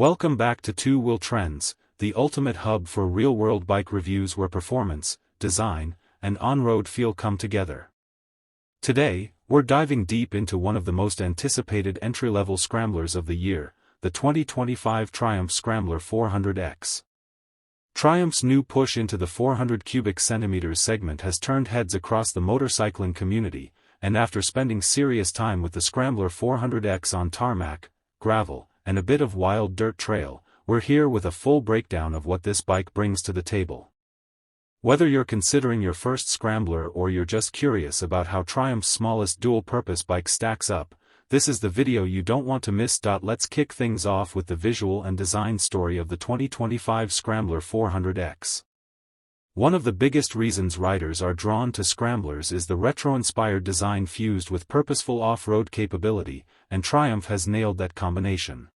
Welcome back to Two Wheel Trends, the ultimate hub for real-world bike reviews where performance, design, and on-road feel come together. Today, we're diving deep into one of the most anticipated entry-level scramblers of the year, the 2025 Triumph Scrambler 400X. Triumph's new push into the 400 cubic centimeters segment has turned heads across the motorcycling community, and after spending serious time with the Scrambler 400X on tarmac, gravel, and a bit of wild dirt trail, we're here with a full breakdown of what this bike brings to the table. Whether you're considering your first Scrambler or you're just curious about how Triumph's smallest dual-purpose bike stacks up, this is the video you don't want to miss. Let's kick things off with the visual and design story of the 2025 Scrambler 400X. One of the biggest reasons riders are drawn to Scramblers is the retro-inspired design fused with purposeful off-road capability, and Triumph has nailed that combination.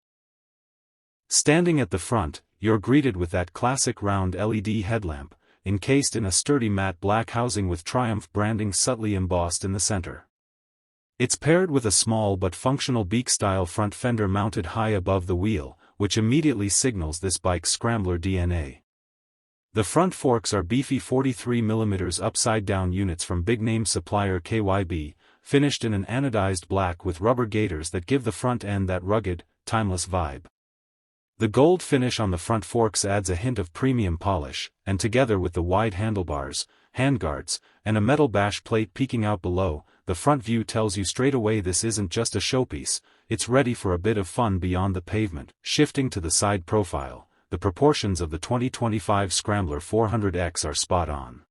Standing at the front, you're greeted with that classic round LED headlamp, encased in a sturdy matte black housing with Triumph branding subtly embossed in the center. It's paired with a small but functional beak-style front fender mounted high above the wheel, which immediately signals this bike's Scrambler DNA. The front forks are beefy 43mm upside-down units from big-name supplier KYB, finished in an anodized black with rubber gaiters that give the front end that rugged, timeless vibe. The gold finish on the front forks adds a hint of premium polish, and together with the wide handlebars, handguards, and a metal bash plate peeking out below, the front view tells you straight away this isn't just a showpiece, it's ready for a bit of fun beyond the pavement. Shifting to the side profile, the proportions of the 2025 Scrambler 400X are spot on.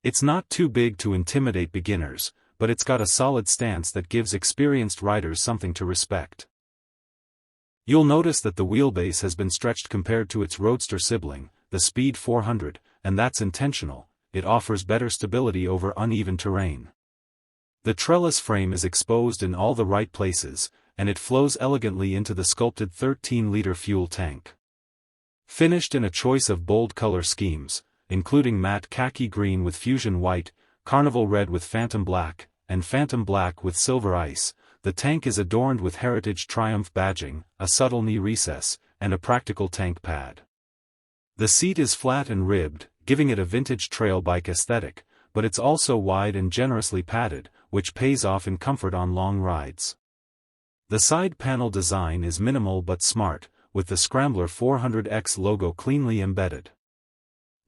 It's not too big to intimidate beginners, but it's got a solid stance that gives experienced riders something to respect. You'll notice that the wheelbase has been stretched compared to its roadster sibling, the Speed 400, and that's intentional. It offers better stability over uneven terrain. The trellis frame is exposed in all the right places, and it flows elegantly into the sculpted 13-liter fuel tank. Finished in a choice of bold color schemes, including matte khaki green with fusion white, carnival red with phantom black, and phantom black with silver ice, the tank is adorned with heritage Triumph badging, a subtle knee recess, and a practical tank pad. The seat is flat and ribbed, giving it a vintage trail bike aesthetic, but it's also wide and generously padded, which pays off in comfort on long rides. The side panel design is minimal but smart, with the Scrambler 400X logo cleanly embedded.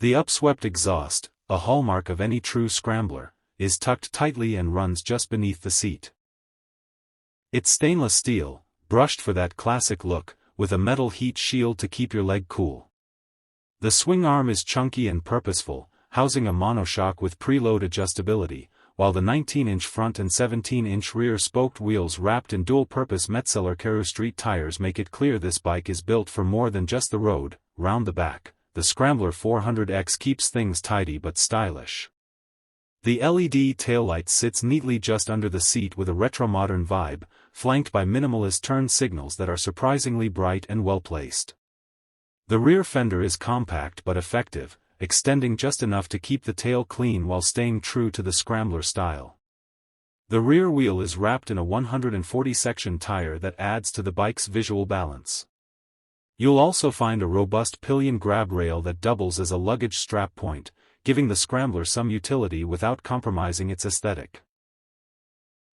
The upswept exhaust, a hallmark of any true Scrambler, is tucked tightly and runs just beneath the seat. It's stainless steel, brushed for that classic look, with a metal heat shield to keep your leg cool. The swing arm is chunky and purposeful, housing a monoshock with preload adjustability, while the 19-inch front and 17-inch rear spoked wheels wrapped in dual-purpose Metzeler Karoo Street tires make it clear this bike is built for more than just the road. Round the back, the Scrambler 400X keeps things tidy but stylish. The LED taillight sits neatly just under the seat with a retro-modern vibe, flanked by minimalist turn signals that are surprisingly bright and well-placed. The rear fender is compact but effective, extending just enough to keep the tail clean while staying true to the Scrambler style. The rear wheel is wrapped in a 140-section tire that adds to the bike's visual balance. You'll also find a robust pillion grab rail that doubles as a luggage strap point, giving the Scrambler some utility without compromising its aesthetic.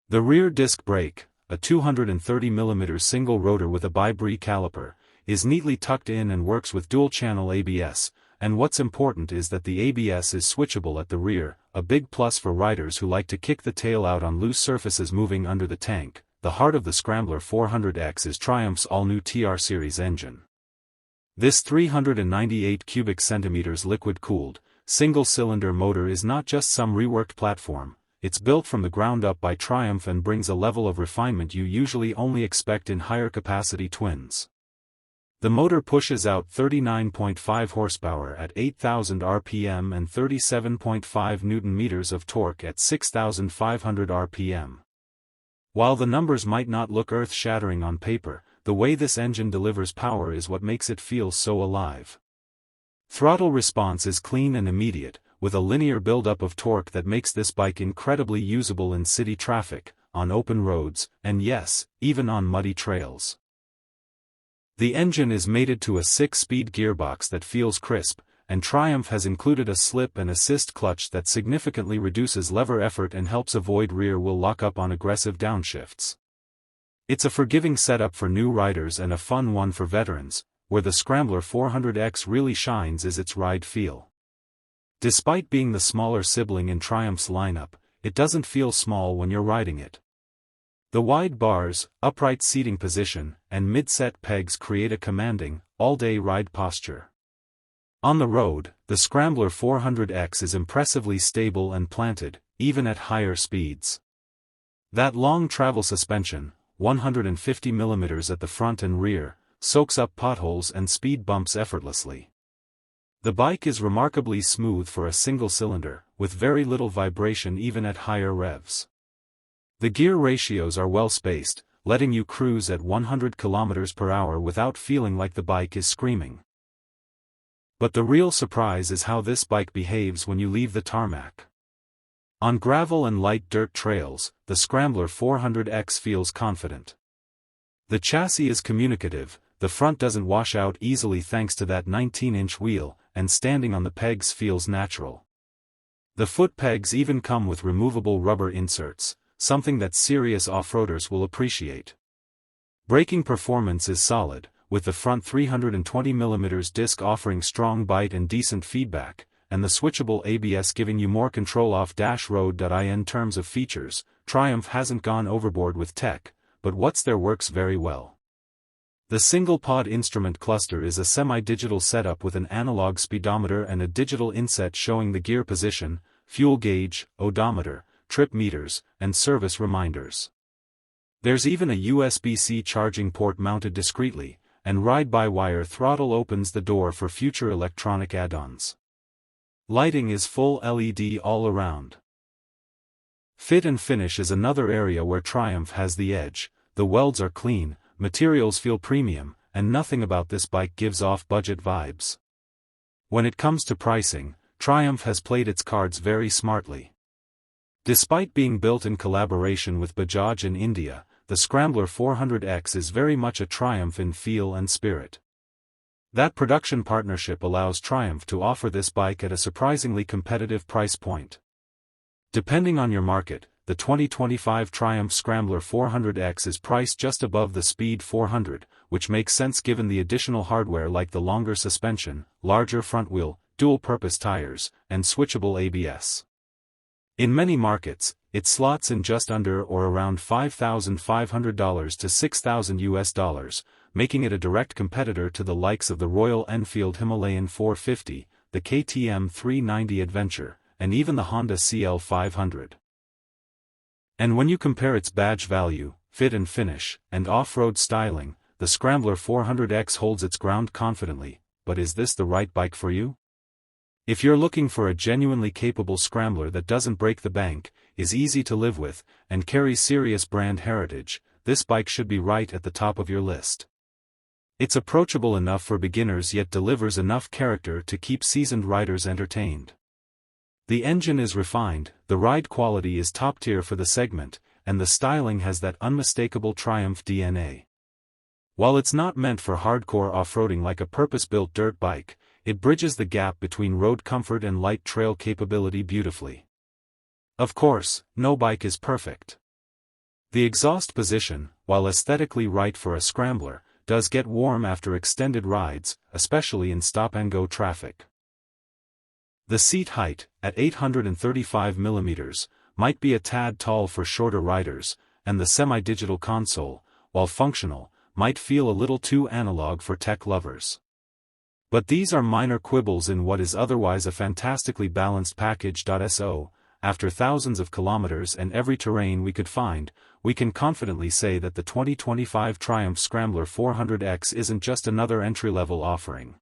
The rear disc brake, a 230mm single rotor with a bi-bree caliper, is neatly tucked in and works with dual-channel ABS, and what's important is that the ABS is switchable at the rear, a big plus for riders who like to kick the tail out on loose surfaces moving under the tank. The heart of the Scrambler 400X is Triumph's all-new TR Series engine. This 398 cubic centimeters liquid-cooled, single-cylinder motor is not just some reworked platform, it's built from the ground up by Triumph and brings a level of refinement you usually only expect in higher-capacity twins. The motor pushes out 39.5 horsepower at 8,000 RPM and 37.5 Nm of torque at 6,500 RPM. While the numbers might not look earth-shattering on paper, the way this engine delivers power is what makes it feel so alive. Throttle response is clean and immediate, with a linear buildup of torque that makes this bike incredibly usable in city traffic, on open roads, and yes, even on muddy trails. The engine is mated to a 6-speed gearbox that feels crisp, and Triumph has included a slip and assist clutch that significantly reduces lever effort and helps avoid rear wheel lockup on aggressive downshifts. It's a forgiving setup for new riders and a fun one for veterans. Where the Scrambler 400X really shines is its ride feel. Despite being the smaller sibling in Triumph's lineup, it doesn't feel small when you're riding it. The wide bars, upright seating position, and mid-set pegs create a commanding, all-day ride posture. On the road, the Scrambler 400X is impressively stable and planted, even at higher speeds. That long travel suspension, 150mm at the front and rear, soaks up potholes and speed bumps effortlessly. The bike is remarkably smooth for a single cylinder, with very little vibration even at higher revs. The gear ratios are well spaced, letting you cruise at 100 km/h without feeling like the bike is screaming. But the real surprise is how this bike behaves when you leave the tarmac. On gravel and light dirt trails, the Scrambler 400X feels confident. The chassis is communicative, the front doesn't wash out easily thanks to that 19-inch wheel, and standing on the pegs feels natural. The foot pegs even come with removable rubber inserts, something that serious off-roaders will appreciate. Braking performance is solid, with the front 320mm disc offering strong bite and decent feedback, and the switchable ABS giving you more control off-road. In terms of features, Triumph hasn't gone overboard with tech, but what's there works very well. The single-pod instrument cluster is a semi-digital setup with an analog speedometer and a digital inset showing the gear position, fuel gauge, odometer, trip meters, and service reminders. There's even a USB-C charging port mounted discreetly, and ride-by-wire throttle opens the door for future electronic add-ons. Lighting is full LED all around. Fit and finish is another area where Triumph has the edge. The welds are clean, materials feel premium, and nothing about this bike gives off budget vibes. When it comes to pricing, Triumph has played its cards very smartly. Despite being built in collaboration with Bajaj in India, the Scrambler 400X is very much a Triumph in feel and spirit. That production partnership allows Triumph to offer this bike at a surprisingly competitive price point. Depending on your market, the 2025 Triumph Scrambler 400X is priced just above the Speed 400, which makes sense given the additional hardware like the longer suspension, larger front wheel, dual-purpose tires, and switchable ABS. In many markets, it slots in just under or around $5,500 to $6,000, making it a direct competitor to the likes of the Royal Enfield Himalayan 450, the KTM 390 Adventure, and even the Honda CL500. And when you compare its badge value, fit and finish, and off-road styling, the Scrambler 400X holds its ground confidently. But is this the right bike for you? If you're looking for a genuinely capable scrambler that doesn't break the bank, is easy to live with, and carries serious brand heritage, this bike should be right at the top of your list. It's approachable enough for beginners yet delivers enough character to keep seasoned riders entertained. The engine is refined, the ride quality is top tier for the segment, and the styling has that unmistakable Triumph DNA. While it's not meant for hardcore off-roading like a purpose-built dirt bike, it bridges the gap between road comfort and light trail capability beautifully. Of course, no bike is perfect. The exhaust position, while aesthetically right for a scrambler, does get warm after extended rides, especially in stop-and-go traffic. The seat height, at 835mm, might be a tad tall for shorter riders, and the semi-digital console, while functional, might feel a little too analog for tech lovers. But these are minor quibbles in what is otherwise a fantastically balanced package. So, after thousands of kilometers and every terrain we could find, we can confidently say that the 2025 Triumph Scrambler 400X isn't just another entry-level offering.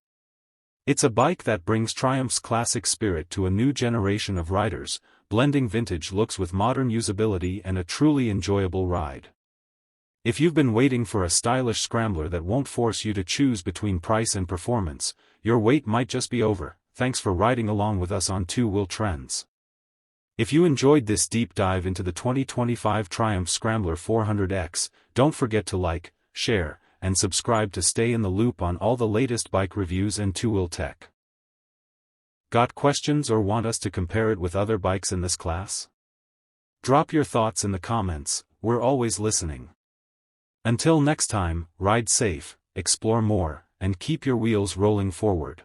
It's a bike that brings Triumph's classic spirit to a new generation of riders, blending vintage looks with modern usability and a truly enjoyable ride. If you've been waiting for a stylish scrambler that won't force you to choose between price and performance, your wait might just be over. Thanks for riding along with us on Two Wheel Trends. If you enjoyed this deep dive into the 2025 Triumph Scrambler 400X, don't forget to like, share, and subscribe to stay in the loop on all the latest bike reviews and two-wheel tech. Got questions or want us to compare it with other bikes in this class? Drop your thoughts in the comments, we're always listening. Until next time, ride safe, explore more, and keep your wheels rolling forward.